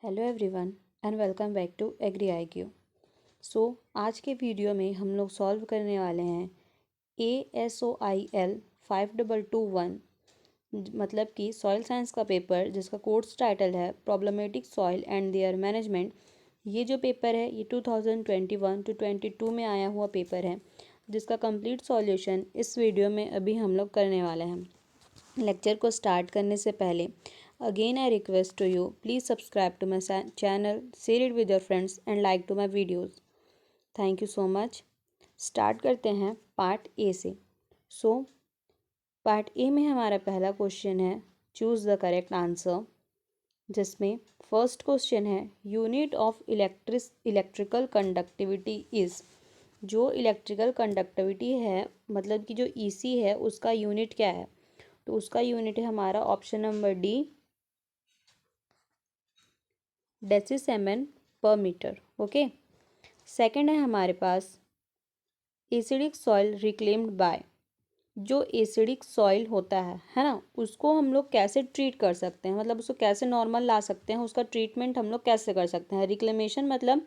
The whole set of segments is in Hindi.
Hello everyone and welcome back to agri IQ। आज के वीडियो में हम लोग सॉल्व करने वाले हैं ASOIL 5221 मतलब कि सॉइल साइंस का पेपर जिसका कोर्स टाइटल है problematic soil and their management. ये जो पेपर है ये 2021 to 22 में आया हुआ पेपर है जिसका कंप्लीट सॉल्यूशन इस वीडियो में अभी हम लोग करने वाले हैं। लेक्चर को स्टार्ट करने से पहले again I request to you please subscribe to my channel, share it with your friends and like to my videos. Thank you so much. Start करते हैं पार्ट ए से। पार्ट ए में हमारा पहला क्वेश्चन है चूज़ द करेक्ट आंसर, जिसमें फर्स्ट क्वेश्चन है unit of electrical conductivity is. जो इलेक्ट्रिकल कंडक्टिविटी है मतलब कि जो EC है उसका यूनिट क्या है, तो उसका यूनिट है हमारा ऑप्शन नंबर डी, डेसीसेमन पर मीटर। ओके। सेकंड है हमारे पास एसिडिक सॉइल रिक्लेम्ड बाय। जो एसिडिक सॉइल होता है ना, उसको हम लोग कैसे ट्रीट कर सकते हैं, मतलब उसको कैसे नॉर्मल ला सकते हैं, उसका ट्रीटमेंट हम लोग कैसे कर सकते हैं। रिक्लेमेशन मतलब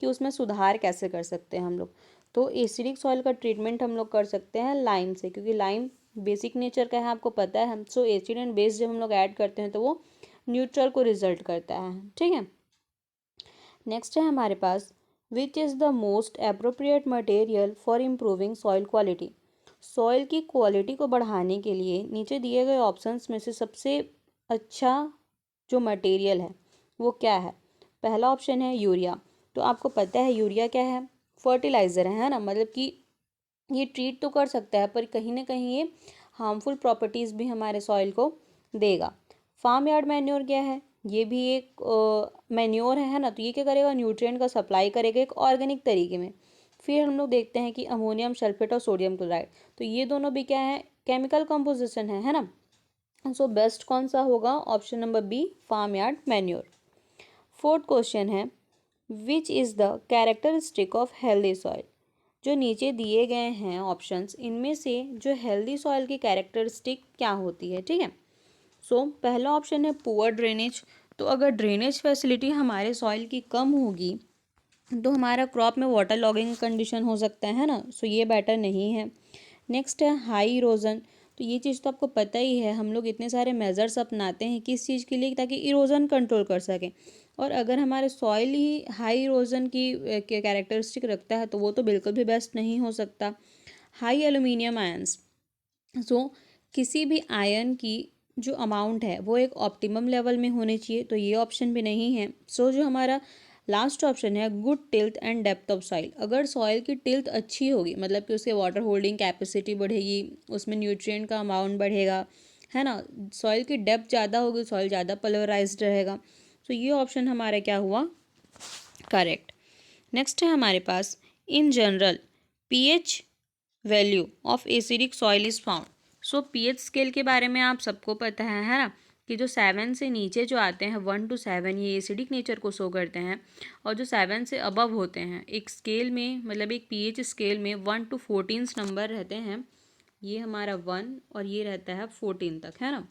कि उसमें सुधार कैसे कर सकते हैं हम लोग। तो एसिडिक सॉइल का ट्रीटमेंट हम लोग कर सकते हैं लाइम से, क्योंकि लाइम बेसिक नेचर का है, आपको पता है। सो एसिड एंड बेस जब हम लोग ऐड करते हैं तो वो न्यूट्रल को रिजल्ट करता है। ठीक है। नेक्स्ट है हमारे पास which is the most appropriate material for improving soil quality. Soil की क्वालिटी को बढ़ाने के लिए नीचे दिए गए ऑप्शंस में से सबसे अच्छा जो मटेरियल है वो क्या है। पहला ऑप्शन है यूरिया। तो आपको पता है यूरिया क्या है, फर्टिलाइज़र है ना, मतलब कि ये ट्रीट तो कर सकता है पर कहीं ना कहीं ये हार्मफुल प्रॉपर्टीज़ भी हमारे सॉइल को देगा। फार्म यार्ड मैन्योर क्या है, ये भी एक मैन्योर है ना, तो ये क्या करेगा, न्यूट्रिएंट का सप्लाई करेगा एक ऑर्गेनिक तरीके में। फिर हम लोग देखते हैं कि अमोनियम सल्फेट और सोडियम क्लोराइड, तो ये दोनों भी क्या है, केमिकल कंपोजिशन है ना। सो बेस्ट कौन सा होगा, option number B, farm yard manure. Fourth question है which is the characteristic of healthy soil. जो नीचे दिए गए हैं ऑप्शंस, इनमें से जो हेल्दी सॉइल की कैरेक्टरिस्टिक क्या होती है। ठीक है। पहला ऑप्शन है पुअर ड्रेनेज। तो अगर ड्रेनेज फैसिलिटी हमारे सॉइल की कम होगी तो हमारा क्रॉप में वाटर लॉगिंग कंडीशन हो सकता है ना, सो ये बेटर नहीं है। नेक्स्ट है हाई इरोजन। तो ये चीज़ तो आपको पता ही है, हम लोग इतने सारे मेजर्स अपनाते हैं किस चीज़ के लिए, ताकि इरोजन कंट्रोल कर सकें। और अगर हमारे सॉइल ही हाई इरोजन की कैरेक्टरिस्टिक रखता है तो वो तो बिल्कुल भी बेस्ट नहीं हो सकता। High aluminium ions. किसी भी आयन की जो अमाउंट है वो एक ऑप्टिमम लेवल में होनी चाहिए, तो ये ऑप्शन भी नहीं है। जो हमारा लास्ट ऑप्शन है good tilth and depth of soil. अगर सॉइल की टिल्थ अच्छी होगी मतलब कि उसके वाटर होल्डिंग कैपेसिटी बढ़ेगी, उसमें न्यूट्रिएंट का अमाउंट बढ़ेगा, है ना, सॉइल की डेप्थ ज़्यादा होगी, सॉइल ज़्यादा पल्वराइज्ड रहेगा। तो ये ऑप्शन हमारा क्या हुआ, करेक्ट। नेक्स्ट है हमारे पास in general pH value of acidic soil is found. pH scale के बारे में आप सबको पता है ना, कि जो 7 से नीचे जो आते हैं 1 to 7 ये एसिडिक नेचर को शो करते हैं, और जो 7 से अबव होते हैं एक स्केल में, मतलब एक pH स्केल में 1 to 14 नंबर रहते हैं, ये हमारा 1 और ये रहता है 14 तक, है ना।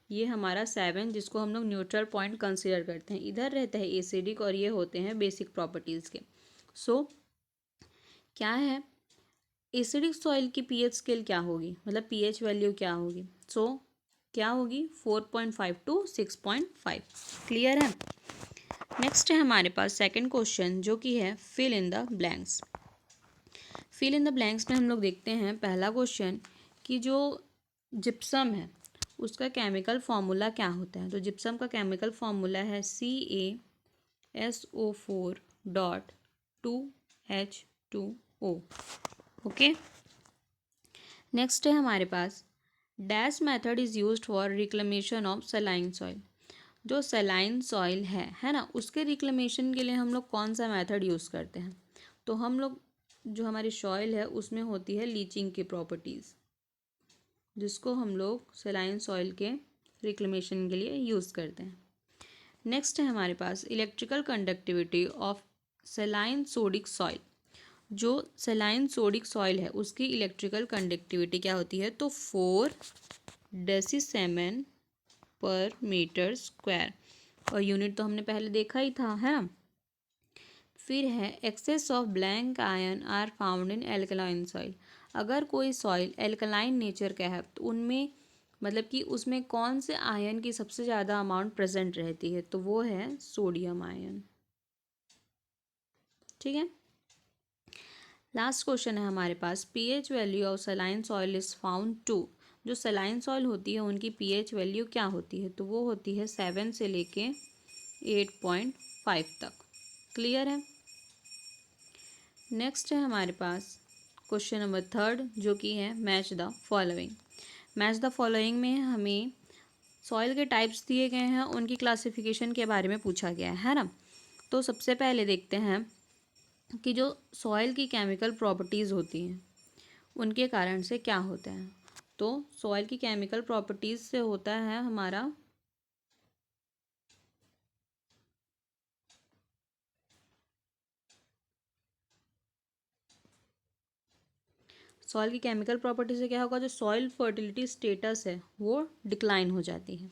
ये हमारा 7 जिसको हम लोग न्यूट्रल पॉइंट कंसिडर करते हैं, इधर रहता है एसिडिक और ये होते हैं बेसिक प्रॉपर्टीज़ के। क्या है, एसिडिक सॉइल की pH स्केल क्या होगी, मतलब pH वैल्यू क्या होगी। क्या होगी 4.5 to 6.5। क्लियर है। नेक्स्ट है हमारे पास सेकंड क्वेश्चन जो कि है fill in the blanks. Fill in the blanks में हम लोग देखते हैं पहला क्वेश्चन कि जो जिप्सम है उसका केमिकल फॉर्मूला क्या होता है। तो जिप्सम का केमिकल फॉर्मूला है CaSO4.2H2O। ओके। नेक्स्ट है हमारे पास dash method is used for reclamation of saline soil. जो सलाइन सॉइल है ना, उसके रिक्लेमेशन के लिए हम लोग कौन सा मेथड यूज़ करते हैं। तो हम लोग जो हमारी सॉइल है उसमें होती है लीचिंग की प्रॉपर्टीज़, जिसको हम लोग सलाइन सॉइल के रिक्लेमेशन के लिए यूज़ करते हैं। नेक्स्ट है हमारे पास electrical conductivity of saline sodic soil. जो सलाइन सोडिक सॉइल है उसकी इलेक्ट्रिकल कंडक्टिविटी क्या होती है, तो 4 डेसीसेमन पर मीटर स्क्वायर। और यूनिट तो हमने पहले देखा ही था, है ना। फिर है excess of blank ion are found in alkaline soil. अगर कोई सॉइल एल्कलाइन नेचर का है तो उनमें मतलब कि उसमें कौन से आयन की सबसे ज़्यादा अमाउंट प्रेजेंट रहती है, तो वो है सोडियम आयन। ठीक है। लास्ट क्वेश्चन है हमारे पास, pH value of saline soil is found to. जो सलाइन सॉइल होती है उनकी पीएच वैल्यू क्या होती है, तो वो होती है 7 से लेके 8.5 तक। क्लियर है। नेक्स्ट है हमारे पास क्वेश्चन नंबर 3 जो कि है match the following. Match the following में हमें सॉइल के टाइप्स दिए गए हैं, उनकी क्लासिफिकेशन के बारे में पूछा गया है ना। तो सबसे पहले देखते हैं कि जो सॉइल की केमिकल प्रॉपर्टीज़ होती हैं उनके कारण से क्या होता है। तो सॉइल की केमिकल प्रॉपर्टीज़ से होता है हमारा सॉइल की केमिकल प्रॉपर्टी से क्या होगा, जो सॉइल फर्टिलिटी स्टेटस है वो डिक्लाइन हो जाती है।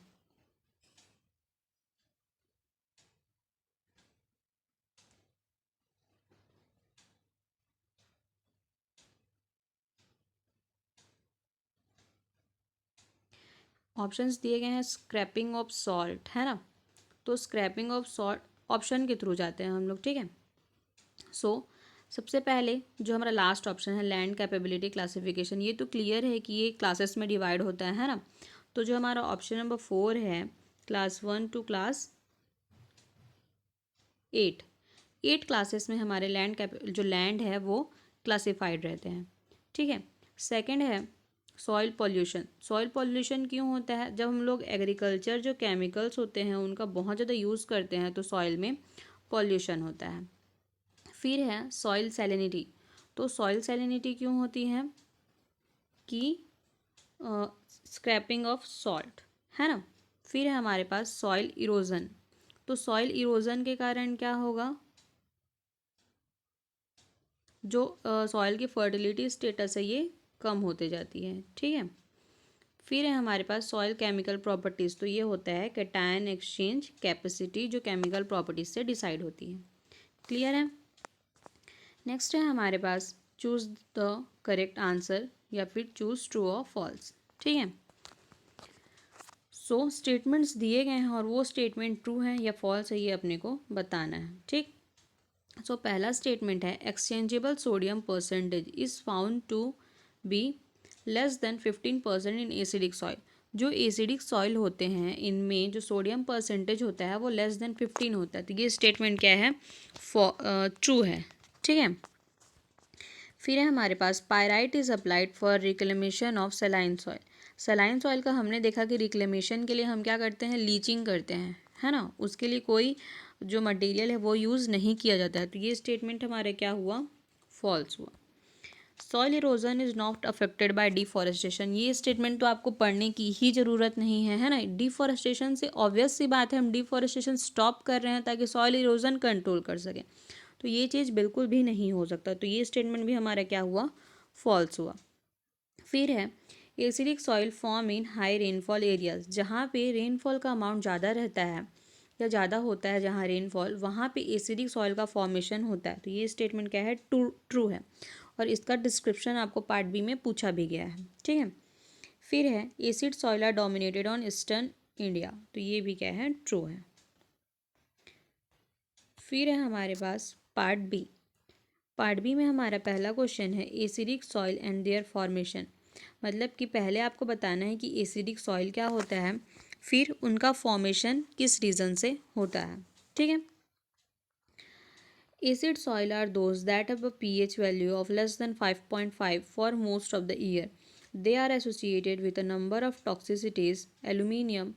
ऑप्शंस दिए गए हैं स्क्रैपिंग ऑफ सॉल्ट, है ना। तो स्क्रैपिंग ऑफ सॉल्ट ऑप्शन के थ्रू जाते हैं हम लोग, ठीक है। सो सबसे पहले जो हमारा लास्ट ऑप्शन है लैंड कैपेबिलिटी क्लासिफिकेशन, ये तो क्लियर है कि ये क्लासेस में डिवाइड होता है ना। तो जो हमारा ऑप्शन नंबर 4 है क्लास 1 टू क्लास 8, 8 क्लासेस में हमारे जो लैंड है वो क्लासिफाइड रहते हैं, ठीक है। सेकंड है सॉइल पॉल्यूशन। सॉइल पॉल्यूशन क्यों होता है, जब हम लोग एग्रीकल्चर जो केमिकल्स होते हैं उनका बहुत ज़्यादा यूज़ करते हैं तो सॉइल में पॉल्यूशन होता है। फिर है सॉइल सैलिनिटी। तो सॉइल सैलिनिटी क्यों होती है कि स्क्रैपिंग ऑफ सॉल्ट, है ना। फिर है हमारे पास सॉइल इरोजन। तो सॉइल इरोजन के कारण क्या होगा, जो सॉइल की फर्टिलिटी स्टेटस है ये कम होते जाती है, ठीक है। फिर है हमारे पास सॉइल केमिकल प्रॉपर्टीज़। तो ये होता है कैटायन एक्सचेंज कैपेसिटी, जो केमिकल प्रॉपर्टीज से डिसाइड होती है। क्लियर है। नेक्स्ट है हमारे पास चूज़ द करेक्ट आंसर या फिर चूज़ ट्रू और फॉल्स, ठीक है। सो स्टेटमेंट्स दिए गए हैं और वो स्टेटमेंट ट्रू है या फॉल्स है ये अपने को बताना है, ठीक। सो पहला स्टेटमेंट है exchangeable sodium percentage is found to be less than 15% in acidic soil. जो एसिडिक सॉइल होते हैं इनमें जो सोडियम परसेंटेज होता है वो लेस देन 15 होता है। तो ये स्टेटमेंट क्या है, ट्रू है, ठीक है। फिर है हमारे पास pyrite is applied for reclamation of saline soil. Saline soil का हमने देखा कि रिक्लेमेशन के लिए हम क्या करते हैं, लीचिंग करते हैं, है ना। उसके लिए कोई जो मटेरियल है वो यूज़ नहीं किया जाता है। तो ये स्टेटमेंट हमारे क्या हुआ, फॉल्स हुआ। Soil erosion is not affected by deforestation. ये स्टेटमेंट तो आपको पढ़ने की ही ज़रूरत नहीं है ना। डिफॉरेस्टेशन से ऑब्वियस सी बात है हम डिफॉरेस्टेशन स्टॉप कर रहे हैं ताकि सॉइल इरोजन कंट्रोल कर सकें। तो ये चीज़ बिल्कुल भी नहीं हो सकता। तो ये स्टेटमेंट भी हमारा क्या हुआ, फॉल्स हुआ। फिर है acidic soil form in high rainfall areas. जहाँ पे रेनफॉल का अमाउंट ज़्यादा रहता है या ज़्यादा होता है जहाँ रेनफॉल, वहाँ पे एसिडिक सॉइल का फॉर्मेशन होता है। तो ये स्टेटमेंट क्या है, ट्रू है। और इसका डिस्क्रिप्शन आपको पार्ट बी में पूछा भी गया है, ठीक है। फिर है acid soil are dominated on eastern India. तो ये भी क्या है, ट्रू है। फिर है हमारे पास पार्ट बी। पार्ट बी में हमारा पहला क्वेश्चन है acidic soil and there formation. मतलब कि पहले आपको बताना है कि एसिडिक सॉइल क्या होता है, फिर उनका फॉर्मेशन किस रीज़न से होता है, ठीक है। Acid soil are those that have a pH value of less than 5.5 for most of the year. They are associated with a number of toxicities, aluminium,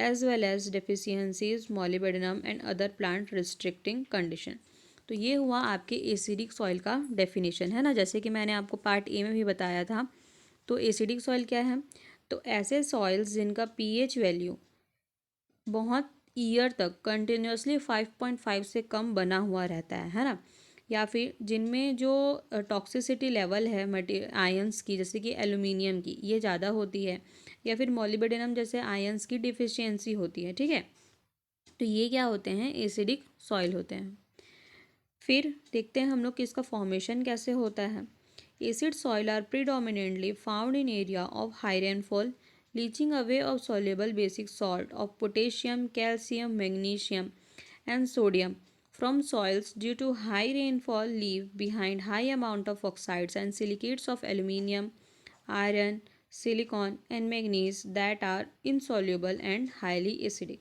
as well as deficiencies, molybdenum and other plant restricting condition. तो ये हुआ आपके एसिडिक सॉइल का डेफिनेशन, है ना। जैसे कि मैंने आपको पार्ट ए में भी बताया था। तो एसिडिक सॉइल क्या है, तो ऐसे सॉइल्स जिनका पीएच वैल्यू बहुत ईयर तक कंटिन्यूसली 5.5 से कम बना हुआ रहता है ना। या फिर जिनमें जो टॉक्सिसिटी लेवल है आयंस की, जैसे कि एल्यूमिनियम की ये ज़्यादा होती है, या फिर मॉलिब्डेनम जैसे आयंस की डिफिशियंसी होती है, ठीक है। तो ये क्या होते हैं, एसिडिक सॉइल होते हैं। फिर देखते हैं हम लोग कि इसका फॉर्मेशन कैसे होता है। Acid soil are predominantly found in area of high rainfall, leaching away of soluble basic salt of potassium, calcium, magnesium, and sodium from soils due to high rainfall leave behind high amount of oxides and silicates of aluminium, iron, silicon, and manganese that are insoluble and highly acidic.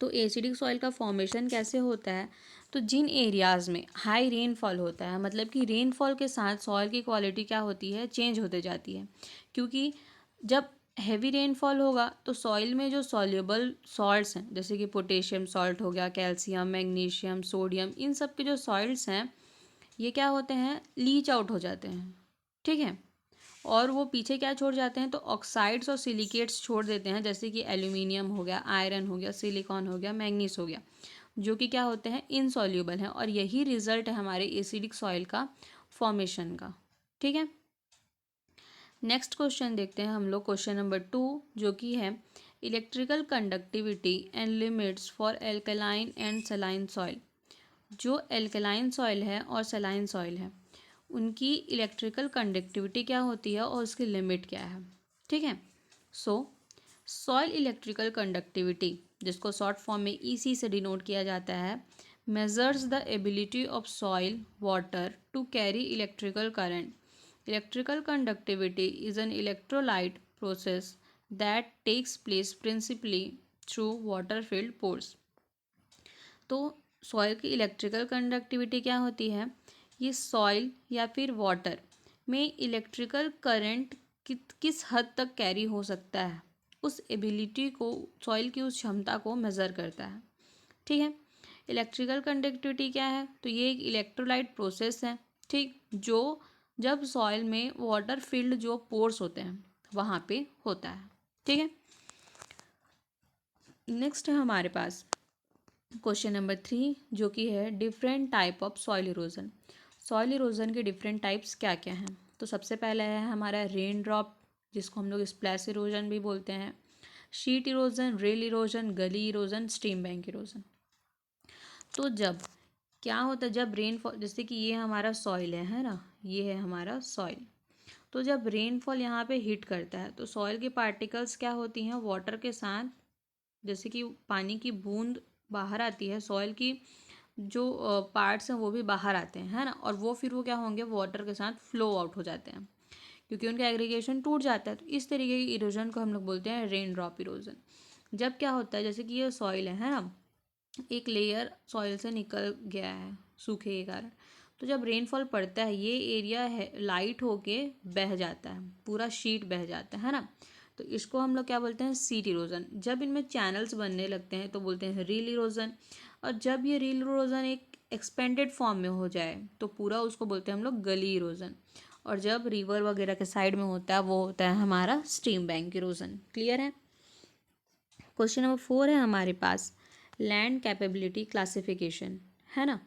तो एसिडिक सॉइल का फॉर्मेशन कैसे होता है, तो जिन एरियाज़ में हाई रेनफॉल होता है, मतलब कि रेनफॉल के साथ सॉइल की क्वालिटी क्या होती है, चेंज होते जाती है। क्योंकि जब हैवी रेनफॉल होगा तो सॉइल में जो सॉल्युबल सॉल्ट्स हैं, जैसे कि पोटेशियम सॉल्ट हो गया, कैल्शियम, मैग्नीशियम, सोडियम, इन सब के जो सॉल्ट्स हैं ये क्या होते हैं, लीच आउट हो जाते हैं। ठीक है, और वो पीछे क्या छोड़ जाते हैं, तो ऑक्साइड्स और सिलिकेट्स छोड़ देते हैं, जैसे कि एल्यूमिनियम हो गया, आयरन हो गया, सिलिकॉन हो गया, मैग्नीज हो गया, जो कि क्या होते हैं, इनसॉल्यूबल हैं। और यही रिजल्ट है हमारे एसिडिक सॉइल का फॉर्मेशन का। ठीक है, नेक्स्ट क्वेश्चन देखते हैं हम लोग, क्वेश्चन नंबर 2, जो कि है electrical conductivity and limits for alkaline and saline soil. जो एल्कलाइन सॉइल है और सलाइन सॉइल है उनकी इलेक्ट्रिकल कंडक्टिविटी क्या होती है और उसकी लिमिट क्या है। ठीक है, सो सॉइल इलेक्ट्रिकल कंडक्टिविटी, जिसको शॉर्ट फॉर्म में ईसी से डिनोट किया जाता है, measures the ability of soil water to carry electrical current. Electrical conductivity is an electrolyte process that takes place principally through water filled pores. तो सॉइल की इलेक्ट्रिकल कंडक्टिविटी क्या होती है, ये सॉइल या फिर वाटर में इलेक्ट्रिकल करंट किस हद तक कैरी हो सकता है, उस एबिलिटी को, सॉइल की उस क्षमता को मेज़र करता है। ठीक है, इलेक्ट्रिकल कंडक्टिविटी क्या है, तो ये एक इलेक्ट्रोलाइट प्रोसेस है। ठीक, जो जब सॉइल में वाटर फिल्ड जो पोर्स होते हैं वहाँ पे होता है। ठीक है, नेक्स्ट है हमारे पास क्वेश्चन नंबर 3, जो कि है different type of soil erosion. Soil erosion के डिफरेंट टाइप्स क्या क्या हैं, तो सबसे पहले है हमारा रेन ड्रॉप, जिसको हम लोग स्प्लैश इरोजन भी बोलते हैं, शीट इरोजन, रेल इरोजन, गली इरोजन, स्ट्रीम बैंक इरोजन। तो जब क्या होता है, जब रेनफॉल, जैसे कि ये हमारा सॉइल है ना, ये है हमारा सॉइल, तो जब रेनफॉल यहाँ पे हिट करता है तो सॉइल के पार्टिकल्स क्या होती हैं, वाटर के साथ, जैसे कि पानी की बूंद बाहर आती है, सॉइल की जो पार्ट्स हैं वो भी बाहर आते हैं, है ना, और वो फिर वो क्या होंगे, वाटर के साथ फ्लो आउट हो जाते हैं, क्योंकि उनका एग्रीगेशन टूट जाता है। तो इस तरीके की इरोजन को हम लोग बोलते हैं रेन ड्रॉप इरोजन। जब क्या होता है, जैसे कि ये सॉइल है ना, एक लेयर सॉइल से निकल गया है सूखे के कारण, तो जब रेनफॉल पड़ता है ये एरिया है लाइट होके बह जाता है, पूरा शीट बह जाता है ना, तो इसको हम लोग क्या बोलते हैं, सीट इरोजन। जब इनमें चैनल्स बनने लगते हैं तो बोलते हैं रील इरोजन, और जब ये रील इरोजन एक एक्सपेंडेड फॉर्म में हो जाए तो पूरा उसको बोलते हैं हम लोग गली इरोजन, और जब रिवर वगैरह के साइड में होता है वो होता है हमारा स्ट्रीम बैंक इरोजन। क्लियर है। क्वेश्चन नंबर 4 है हमारे पास लैंड कैपेबिलिटी क्लासिफिकेशन, है ना,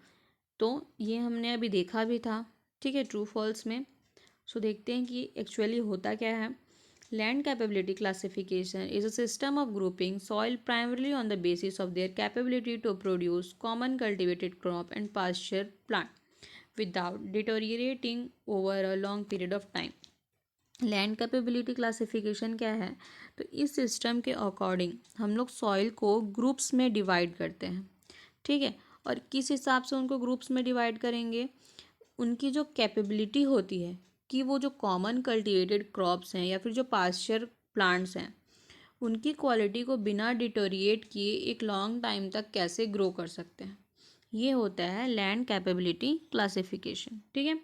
तो ये हमने अभी देखा भी था। ठीक है, ट्रू फॉल्स में। सो देखते हैं कि एक्चुअली होता क्या है। Land capability classification is a system of grouping soil primarily on the basis of their capability to produce common cultivated crop and pasture plant without deteriorating over a long period of time. Land capability classification क्या है, तो इस सिस्टम के अकॉर्डिंग हम लोग सॉइल को ग्रुप्स में डिवाइड करते हैं। ठीक है, और किस हिसाब से उनको ग्रुप्स में डिवाइड करेंगे, उनकी जो कैपेबिलिटी होती है कि वो जो कॉमन कल्टिवेटेड क्रॉप्स हैं या फिर जो पास्चर प्लांट्स हैं उनकी क्वालिटी को बिना डिटोरिएट किए एक लॉन्ग टाइम तक कैसे ग्रो कर सकते हैं, ये होता है लैंड कैपेबिलिटी क्लासिफिकेशन। ठीक है,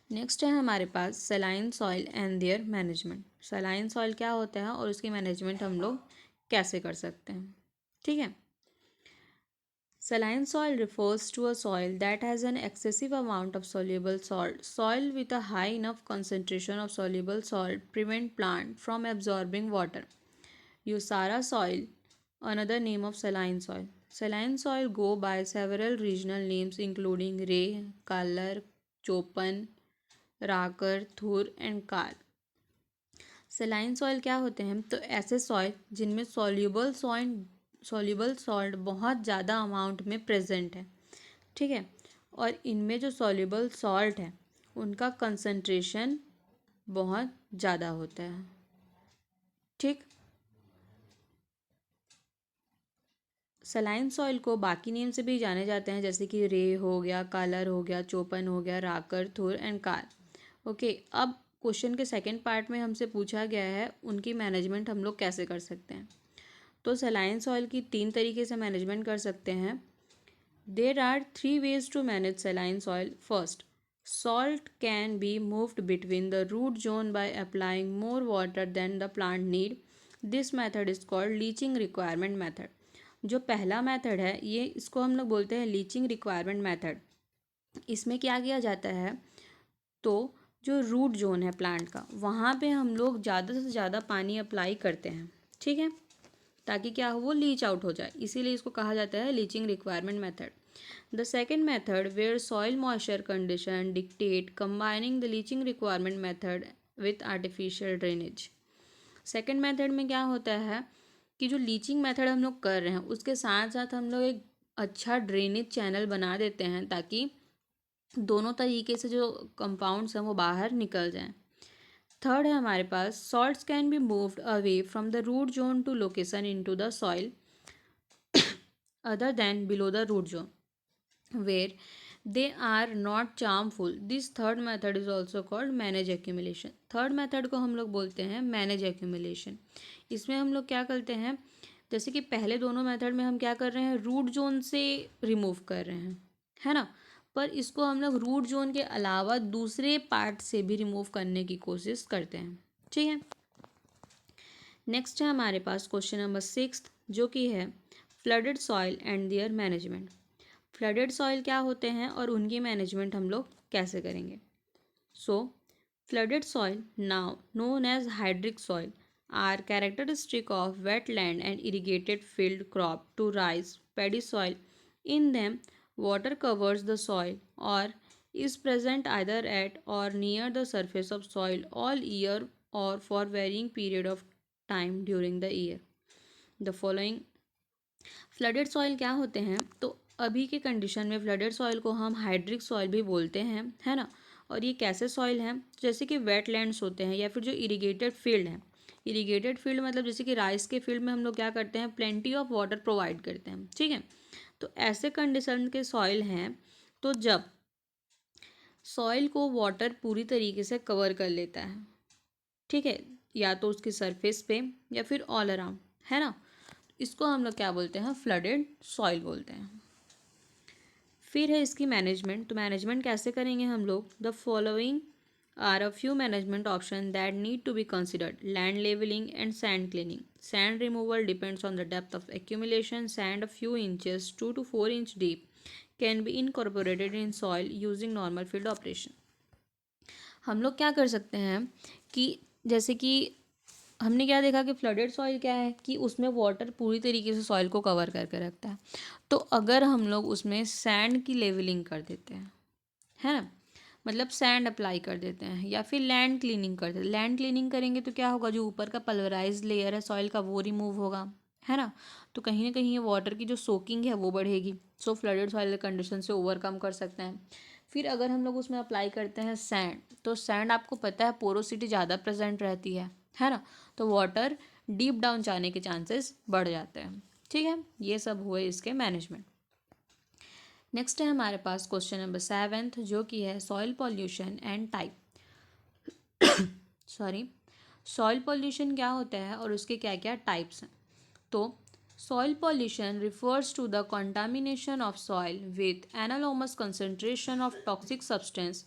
नेक्स्ट है हमारे पास saline soil and their management. Saline soil क्या होता है और उसकी मैनेजमेंट हम लोग कैसे कर सकते हैं। ठीक है, saline soil refers to a soil that has an excessive amount of soluble salt. Soil with a high enough concentration of soluble salt prevent plant from absorbing water. Usara soil, another name of saline soil. Saline soil go by several regional names including Ray, Kalar, Chopan, Rakar, Thur and Kar. Saline soil क्या होते हैं, तो ऐसे सॉइल जिनमें सॉल्यूबल सॉल्युबल सॉल्ट बहुत ज़्यादा अमाउंट में प्रेजेंट है, ठीक है। और इनमें जो सॉल्युबल सॉल्ट है उनका कंसंट्रेशन बहुत ज़्यादा होता है, ठीक। सलाइन सॉइल को बाकी नेम से भी जाने जाते हैं, जैसे कि रे हो गया, कालर हो गया, चोपन हो गया, राकर, थुर एंड कार। ओके, अब क्वेश्चन के सेकंड पार्ट में हमसे पूछा गया है उनकी मैनेजमेंट हम लोग कैसे कर सकते हैं। तो सलाइन सॉइल की 3 तरीके से मैनेजमेंट कर सकते हैं। There are 3 ways to manage saline soil. First, salt can be moved between the root zone by applying more water than the plant need. This method is called leaching requirement method. जो पहला मेथड है ये इसको हम लोग बोलते हैं लीचिंग रिक्वायरमेंट मेथड। इसमें क्या किया जाता है, तो जो रूट जोन है प्लांट का वहाँ पे हम लोग ज़्यादा से ज़्यादा पानी अप्लाई करते हैं, ठीक है, ताकि क्या हो, वो लीच आउट हो जाए, इसीलिए इसको कहा जाता है leaching requirement method. The second method where soil moisture condition dictate combining the leaching requirement method with artificial drainage. Second method में क्या होता है कि जो लीचिंग मेथड हम लोग कर रहे हैं उसके साथ साथ हम लोग एक अच्छा ड्रेनेज चैनल बना देते हैं ताकि दोनों तरीके से जो कंपाउंड्स हैं वो बाहर निकल जाएं। थर्ड है हमारे पास salts can be moved away from the root zone to location into the soil other than below the root zone where they are not harmful. This third method is also called manage accumulation. Third method को हम लोग बोलते हैं मैनेज accumulation. इसमें हम लोग क्या करते हैं, जैसे कि पहले दोनों मेथड में हम क्या कर रहे हैं, रूट जोन से रिमूव कर रहे हैं, है ना, पर इसको हम लोग रूट जोन के अलावा दूसरे पार्ट से भी रिमूव करने की कोशिश करते हैं, ठीक है। नेक्स्ट है हमारे पास क्वेश्चन नंबर 6 जो कि है flooded soil and their management. Flooded soil क्या होते हैं और उनकी मैनेजमेंट हम लोग कैसे करेंगे। So flooded soil now known as hydric soil are characteristic of wetland and irrigated field crop to rice paddy soil. In them water covers the soil or is present either at or near the surface of soil all year or for varying period of time during the year. The following flooded soil क्या होते हैं, तो अभी के कंडीशन में फ्लडेड सॉइल को हम हाइड्रिक सॉइल भी बोलते हैं, है ना। और ये कैसे सॉइल हैं, जैसे कि वेटलैंड्स होते हैं या फिर जो इरिगेटेड फील्ड हैं। इरिगेटेड फील्ड मतलब जैसे कि राइस के फील्ड में हम लोग क्या करते हैं, प्लेंटी ऑफ वाटर प्रोवाइड करते हैं, ठीक है। तो ऐसे कंडीशन के सॉइल हैं तो जब सॉइल को वाटर पूरी तरीके से कवर कर लेता है, ठीक है, या तो उसकी सरफेस पे या फिर ऑल अराउंड, है ना, इसको हम लोग क्या बोलते हैं, फ्लडेड सॉइल बोलते हैं। फिर है इसकी मैनेजमेंट। तो मैनेजमेंट कैसे करेंगे हम लोग, the following are a few management option that need to be considered, land levelling and sand cleaning. Sand removal depends on the depth of accumulation. Sand a few inches 2 to 4 inch deep can be incorporated in soil using normal field operation. हम लोग क्या कर सकते हैं कि जैसे कि हमने क्या देखा कि फ्लडेड सॉइल क्या है कि उसमें वाटर पूरी तरीके से सॉइल को कवर करके रखता है। तो अगर हम लोग उसमें सैंड की लेवलिंग कर देते हैं, है ना, मतलब सैंड अप्लाई कर देते हैं या फिर लैंड क्लीनिंग कर देते हैं, लैंड क्लीनिंग करेंगे तो क्या होगा, जो ऊपर का पल्वराइज लेयर है सॉइल का वो रिमूव होगा, है ना, तो कहीं ना कहीं ये वाटर की जो सोकिंग है वो बढ़ेगी। सो फ्लडेड सॉइल कंडीशन से ओवरकम कर सकते हैं। फिर अगर हम लोग उसमें अप्लाई करते हैं सैंड, तो सैंड आपको पता है पोरोसिटी ज़्यादा प्रेजेंट रहती है ना, तो वाटर डीप डाउन जाने के चांसेस बढ़ जाते हैं, ठीक है। ये सब हुए इसके मैनेजमेंट। नेक्स्ट है हमारे पास क्वेश्चन नंबर 7 जो कि है soil pollution and type. Sorry, soil pollution क्या होता है और उसके क्या क्या टाइप्स हैं। तो soil pollution refers to the contamination of soil with anomalous concentration of toxic substance.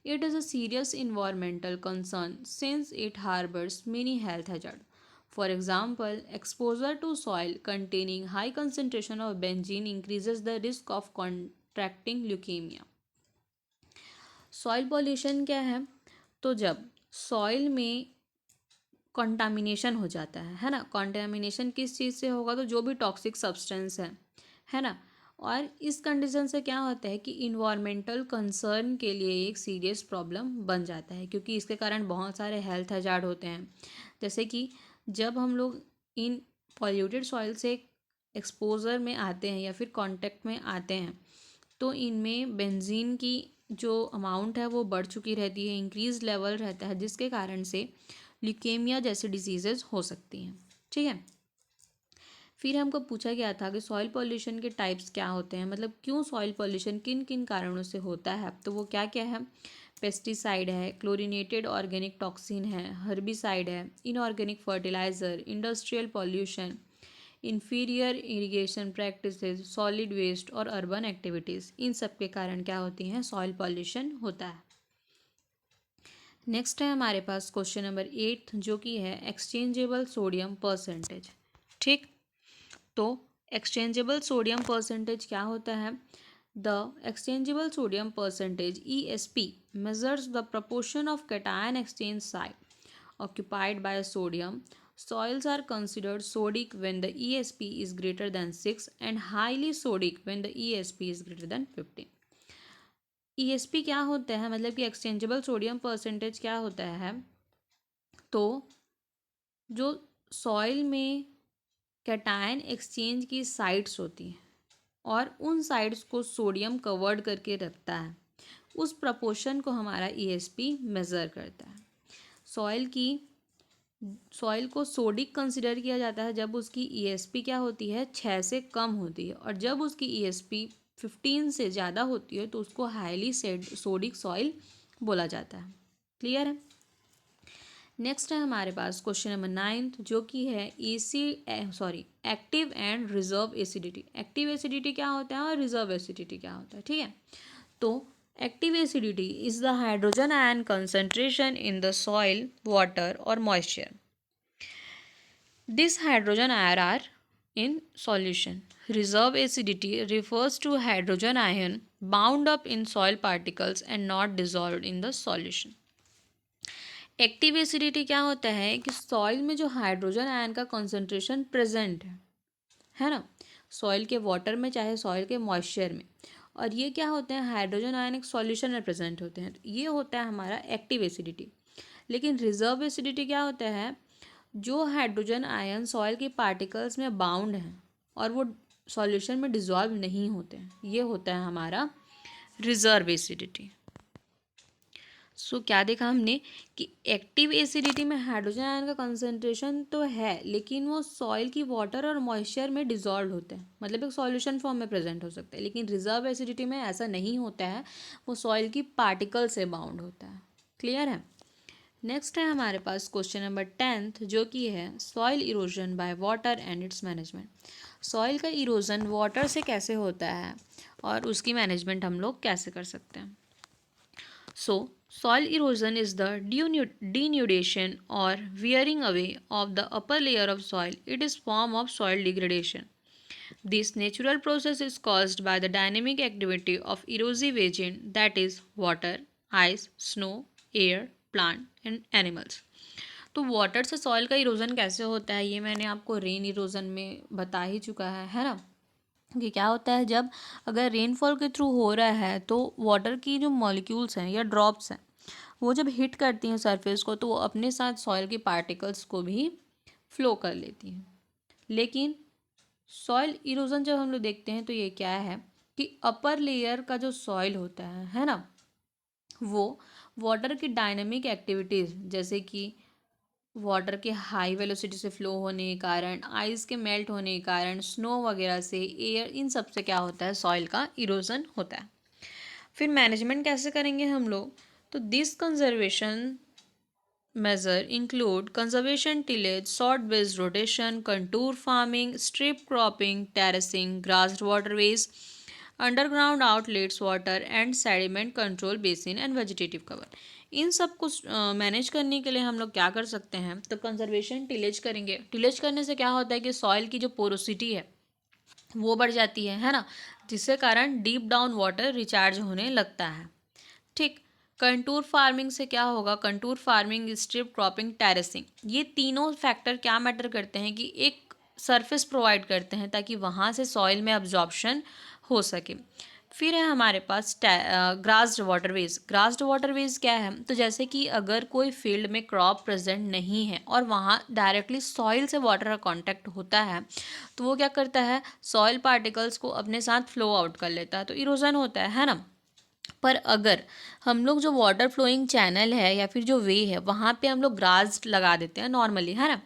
It is a serious environmental concern since it harbors many health hazards. For example, exposure to soil containing high concentration of benzene increases the risk of contracting leukemia. Soil pollution क्या है, तो जब सॉइल में कंटामिनेशन हो जाता है ना, कंटामिनेशन किस चीज़ से होगा, तो जो भी टॉक्सिक सब्सटेंस है ना, और इस कंडीशन से क्या होता है कि इन्वायरमेंटल कंसर्न के लिए एक सीरियस प्रॉब्लम बन जाता है, क्योंकि इसके कारण बहुत सारे हेल्थ हजार्ड होते हैं। जैसे कि जब हम लोग इन पॉल्यूटेड सॉइल से एक्सपोजर में आते हैं या फिर कांटेक्ट में आते हैं तो इनमें बेंजीन की जो अमाउंट है वो बढ़ चुकी रहती है, इंक्रीज लेवल रहता है, जिसके कारण से ल्यूकेमिया जैसी डिजीजेज हो सकती हैं। ठीक है। फिर हमको पूछा गया था कि सॉइल पॉल्यूशन के टाइप्स क्या होते हैं, मतलब क्यों सॉइल पॉल्यूशन किन किन कारणों से होता है। तो वो क्या क्या है, पेस्टिसाइड है, क्लोरीनेटेड ऑर्गेनिक टॉक्सिन है, हर्बिसाइड है, inorganic fertiliser, industrial pollution, inferior irrigation practices, solid waste और अर्बन एक्टिविटीज़, इन सब के कारण क्या होती हैं, सॉइल पॉल्यूशन होता है। नेक्स्ट है हमारे पास क्वेश्चन नंबर 8 जो कि है एक्सचेंजेबल सोडियम परसेंटेज। ठीक, तो एक्सचेंजेबल सोडियम परसेंटेज क्या होता है। The exchangeable sodium percentage ESP measures the proportion of cation exchange site occupied by sodium. Soils are considered sodic when the ESP is greater than 6 and highly sodic when the ESP is greater than 15. ESP क्या होता है, मतलब कि एक्सचेंजेबल सोडियम परसेंटेज क्या होता है। तो जो सॉइल में कैटायन एक्सचेंज की साइट्स होती हैं और उन साइड्स को सोडियम कवर्ड करके रखता है, उस प्रपोर्शन को हमारा ESP मेज़र करता है। सॉइल को सोडिक कंसिडर किया जाता है जब उसकी ESP क्या होती है, 6 से कम होती है, और जब उसकी ESP 15 से ज़्यादा होती है तो उसको हाईली सोडिक सॉइल बोला जाता है। क्लियर है। नेक्स्ट है हमारे पास क्वेश्चन नंबर 9 जो कि है active and reserve acidity. Active acidity क्या होता है और रिजर्व एसिडिटी क्या होता है। ठीक है, तो active acidity is the hydrogen ion concentration in the soil, water और moisture. This hydrogen ion are in solution. Reserve acidity refers to hydrogen ion bound up in soil particles and not dissolved in the solution. Active acidity क्या होता है कि सॉइल में जो हाइड्रोजन आयन का कॉन्सेंट्रेशन प्रेजेंट है ना, सॉइल के वाटर में चाहे सॉइल के मॉइस्चर में, और ये क्या होते हैं, हाइड्रोजन आयन एक सॉल्यूशन में प्रेजेंट होते हैं, ये होता है हमारा एक्टिव एसिडिटी। लेकिन रिजर्व एसिडिटी क्या होता है, जो हाइड्रोजन आयन सॉइल के पार्टिकल्स में बाउंड हैं और वो सॉल्यूशन में डिजॉल्व नहीं होते हैं, ये होता है हमारा रिजर्व एसिडिटी। सो क्या देखा हमने कि एक्टिव एसिडिटी में हाइड्रोजन आयन का कंसंट्रेशन तो है लेकिन वो सॉइल की वाटर और मॉइस्चर में डिजॉल्व होते हैं, मतलब एक सॉल्यूशन फॉर्म में प्रेजेंट हो सकते हैं। लेकिन रिजर्व एसिडिटी में ऐसा नहीं होता है, वो सॉइल की पार्टिकल से बाउंड होता है। क्लियर है। नेक्स्ट है हमारे पास क्वेश्चन नंबर 10 जो कि है soil erosion by water and it's management. Soil का इरोजन वाटर से कैसे होता है और उसकी मैनेजमेंट हम लोग कैसे कर सकते हैं। So, soil erosion is the denudation or wearing away of the upper layer of soil. It is form of soil degradation. This natural process is caused by the dynamic activity of erosive agent, that is water, ice, snow, air, plant and animals. तो वाटर से सॉइल का इरोजन कैसे होता है ये मैंने आपको रेन इरोजन में बता ही चुका है ना, कि क्या होता है जब अगर रेनफॉल के थ्रू हो रहा है तो वाटर की जो मॉलिक्यूल्स हैं या ड्रॉप्स हैं वो जब हिट करती हैं सरफेस को तो वो अपने साथ सॉइल के पार्टिकल्स को भी फ्लो कर लेती हैं। लेकिन सॉइल इरोजन जब हम लोग देखते हैं तो ये क्या है कि अपर लेयर का जो सॉइल होता है ना, वो वाटर की डायनेमिक एक्टिविटीज़ जैसे कि वाटर के हाई वेलोसिटी से फ्लो होने के कारण, आइस के मेल्ट होने के कारण, स्नो वगैरह से, एयर, इन सब से क्या होता है, सॉइल का इरोजन होता है। फिर मैनेजमेंट कैसे करेंगे हम लोग, तो this conservation measure include conservation tillage, sod based rotation, contour farming, strip cropping, terracing, grassed waterways, underground outlets water and sediment control basin and vegetative cover। इन सब को मैनेज करने के लिए हम लोग क्या कर सकते हैं, तो कंजर्वेशन टिलेज करेंगे। टिलेज करने से क्या होता है कि सॉइल की जो पोरोसिटी है वो बढ़ जाती है ना, जिसके कारण डीप डाउन वाटर रिचार्ज होने लगता है। ठीक, कंटूर फार्मिंग से क्या होगा, contour farming, strip cropping, terracing, ये तीनों फैक्टर क्या मैटर करते हैं कि एक सरफेस प्रोवाइड करते हैं ताकि वहाँ से सॉइल में अब्जॉर्प्शन हो सके। फिर है हमारे पास ग्रास्ड वाटरवेज। ग्रास्ड वाटरवेज क्या है, तो जैसे कि अगर कोई फील्ड में क्रॉप प्रेजेंट नहीं है और वहाँ डायरेक्टली सॉइल से वाटर का कांटेक्ट होता है, तो वो क्या करता है, सॉइल पार्टिकल्स को अपने साथ फ्लो आउट कर लेता है, तो इरोजन होता है ना। पर अगर हम लोग जो वाटर फ्लोइंग चैनल है या फिर जो वे है वहाँ पे हम लोग ग्रास लगा देते हैं नॉर्मली, है ना,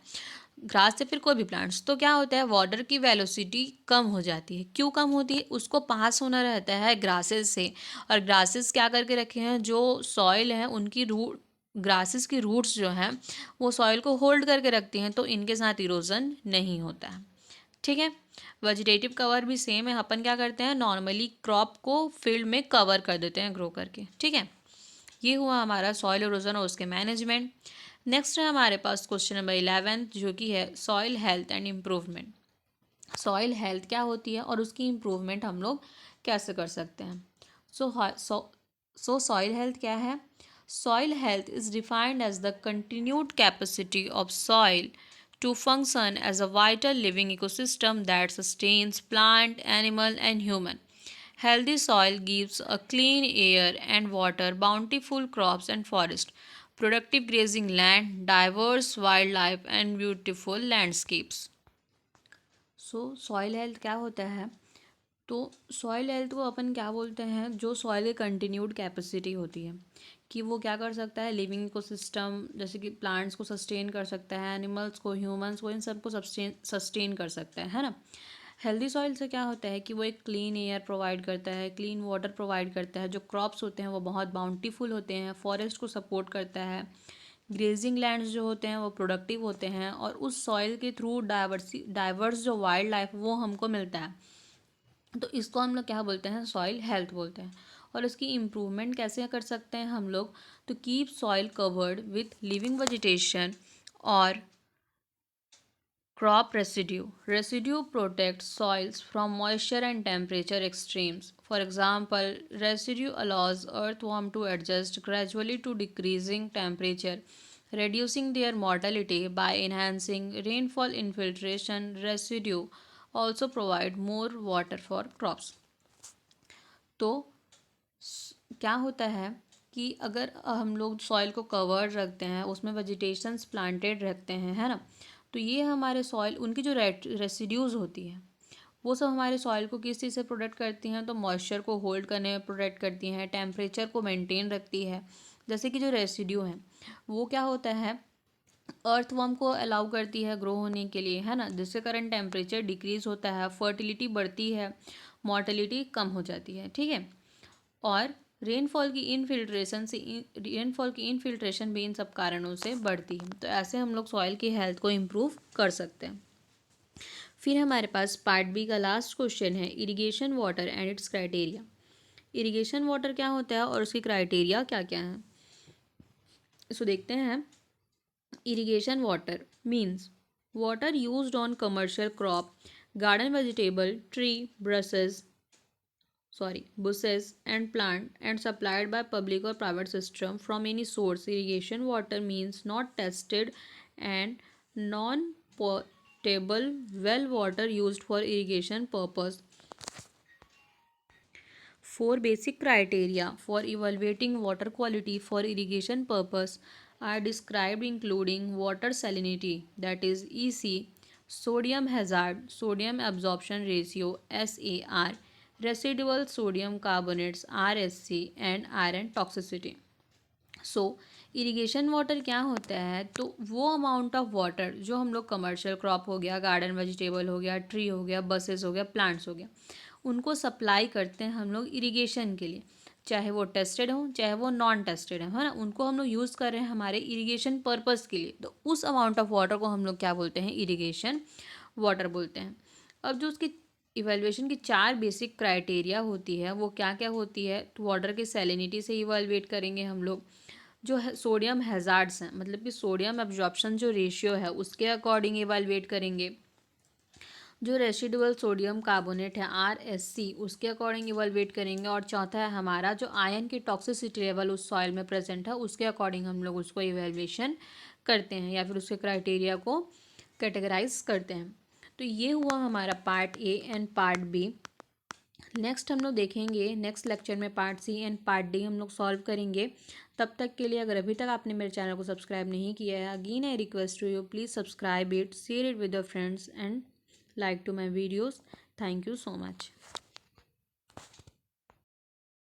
ग्रास से फिर कोई भी प्लांट्स, तो क्या होता है, वाटर की वेलोसिटी कम हो जाती है। क्यों कम होती है, उसको पास होना रहता है ग्रासेस से, और ग्रासेस क्या करके रखे हैं, जो सॉइल है उनकी रूट, ग्रासेस की रूट्स जो हैं वो सॉइल को होल्ड करके रखती हैं, तो इनके साथ इरोजन नहीं होता है। ठीक है। वेजिटेटिव कवर भी सेम है, अपन क्या करते हैं, नॉर्मली क्रॉप को फील्ड में कवर कर देते हैं ग्रो करके। ठीक है, ये हुआ हमारा सॉइल इरोजन और उसके मैनेजमेंट। नेक्स्ट है हमारे पास क्वेश्चन नंबर 11 जो कि है soil health and improvement. Soil health क्या होती है और उसकी इम्प्रूवमेंट हम लोग कैसे कर सकते हैं। सो सॉइल हेल्थ क्या है, soil health is defined as the continued capacity of soil to function as a vital living ecosystem that sustains plant, animal, and human. Healthy soil gives a clean air and water, bountiful crops and forest, productive grazing land, diverse wildlife, and beautiful landscapes. So, soil health क्या होता है, तो सॉइल हेल्थ को अपन क्या बोलते हैं, जो सॉइल की कंटिन्यूड कैपेसिटी होती है कि वो क्या कर सकता है, लिविंग इकोसिस्टम जैसे कि प्लांट्स को सस्टेन कर सकता है, एनिमल्स को, ह्यूमंस को, इन सब को सस्टेन कर सकता है ना। हेल्दी सॉइल से क्या होता है कि वो एक क्लीन एयर प्रोवाइड करता है, क्लीन वाटर प्रोवाइड करता है, जो क्रॉप्स होते हैं वो बहुत बाउंटीफुल होते हैं, फॉरेस्ट को सपोर्ट करता है, ग्रेजिंग लैंड्स जो होते हैं वो प्रोडक्टिव होते हैं, और उस सॉइल के थ्रू डाइवर्स जो वाइल्ड लाइफ वो हमको मिलता है। तो इसको हम लोग क्या बोलते हैं, सॉइल हेल्थ बोलते हैं। और इसकी इम्प्रूवमेंट कैसे कर सकते हैं हम लोग, तो keep soil covered with living vegetation और crop residue. Residue protects soils from moisture and temperature extremes. For example, residue allows earthworm to adjust gradually to decreasing temperature, reducing their mortality by enhancing rainfall infiltration. Residue also provide more water for crops. तो क्या होता है कि अगर हम लोग सॉइल को कवर्ड रखते हैं, उसमें वेजिटेशंस प्लांटेड रखते हैं, है ना, तो ये हमारे सॉइल, उनकी जो रेसिड्यूज़ होती है वो सब हमारे सॉइल को किस चीज़ से प्रोटेक्ट करती हैं, तो मॉइस्चर को होल्ड करने में प्रोटेक्ट करती हैं, टेम्परेचर को मेंटेन रखती है। जैसे कि जो रेसिड्यू हैं वो क्या होता है, अर्थवर्म को अलाउ करती है ग्रो होने के लिए, है ना, जिसके कारण टेम्परेचर डिक्रीज होता है, फर्टिलिटी बढ़ती है, मॉर्टेलिटी कम हो जाती है। ठीक है, और रेनफॉल की इनफिल्ट्रेशन भी इन सब कारणों से बढ़ती है। तो ऐसे हम लोग सॉइल की हेल्थ को इम्प्रूव कर सकते हैं। फिर हमारे पास पार्ट बी का लास्ट क्वेश्चन है irrigation water and it's criteria. Irrigation water क्या होता है और उसकी क्राइटेरिया क्या क्या है, इसको देखते हैं। Irrigation water means water used on commercial crop, garden vegetable, tree, bushes and plant and supplied by public or private system from any source. Irrigation water means not tested and non potable well water used for irrigation purpose. Four basic criteria for evaluating water quality for irrigation purpose are described, including water salinity, that is EC, sodium hazard, sodium absorption ratio, SAR, residual sodium carbonates, RSC, and iron toxicity. So irrigation water क्या होता है, तो वो अमाउंट ऑफ वाटर जो हम लोग कमर्शियल क्रॉप हो गया, गार्डन वेजिटेबल हो गया, ट्री हो गया, बसेस हो गया, प्लांट्स हो गया, उनको सप्लाई करते हैं हम लोग इरिगेशन के लिए, चाहे वो टेस्टेड हो चाहे वो नॉन टेस्टेड है ना, उनको हम लोग यूज़ कर रहे हैं हमारे इरिगेशन पर्पज़ के लिए, तो उस अमाउंट ऑफ वाटर को हम लोग क्या बोलते हैं, इरिगेशन वाटर बोलते हैं। अब जो उसकी इवेल्युएशन की चार बेसिक क्राइटेरिया होती है वो क्या क्या होती है, तो वाटर की सैलिनिटी से इवेलुएट करेंगे हम लोग, जो है सोडियम हैज़ार्ड्स हैं, मतलब कि सोडियम एब्जॉर्प्शन जो रेशियो है उसके अकॉर्डिंग इवेलुएट करेंगे, जो रेसिडुअल सोडियम कार्बोनेट है RSC उसके अकॉर्डिंग इवेलुएट करेंगे, और चौथा है हमारा जो आयन की टॉक्सिसिटी लेवल उस सॉइल में प्रेजेंट है उसके अकॉर्डिंग हम लोग उसको इवेल्युएशन करते हैं या फिर उसके क्राइटेरिया को कैटेगराइज करते हैं। तो ये हुआ हमारा part A and part B. Next हम लोग देखेंगे नेक्स्ट लेक्चर में part C and part D हम लोग सॉल्व करेंगे। तब तक के लिए अगर अभी तक आपने मेरे चैनल को सब्सक्राइब नहीं किया है, again I request to you please subscribe it, share it with your friends and like to my videos. Thank you so much.